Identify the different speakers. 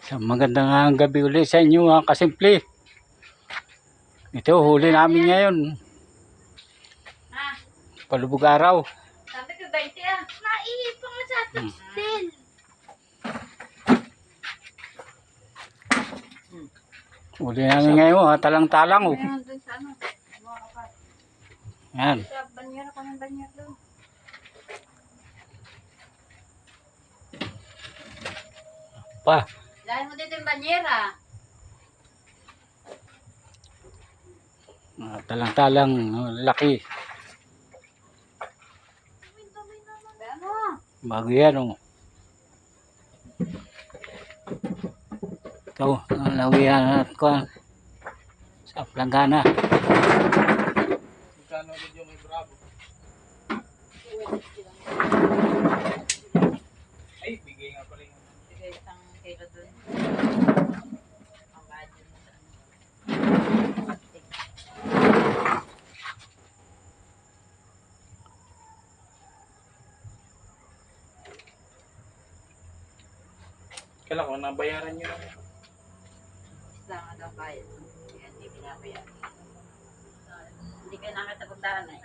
Speaker 1: So, magandang gabi ulit sa inyo mga kasimple. Ito, huli namin ngayon. Palubog araw.
Speaker 2: Sabi ko 20 ah. Naipang na sa toastin.
Speaker 1: Huli namin ngayon, talang-talang. Oh.
Speaker 2: Ayan, dun sa ano.
Speaker 1: Yan.
Speaker 2: Sa banyer ako ng banyer doon.
Speaker 1: Pa.
Speaker 2: Dahil mo dito yung banyer ah.
Speaker 1: Talang-talang, laki.
Speaker 2: Ano?
Speaker 1: Bago yan, oh. Ito, lawihan at ko sa planggana.
Speaker 3: Kano din yung may bravo? Ay, bigay nga pala yung
Speaker 2: Bigay isang kilo doon. Ang budget mo sa ano.
Speaker 3: kailan ko nabayaran nyo na.
Speaker 2: Isla nga daw bayad. Kaya hindi binabayad. Hindi ka nakita pagdaan eh.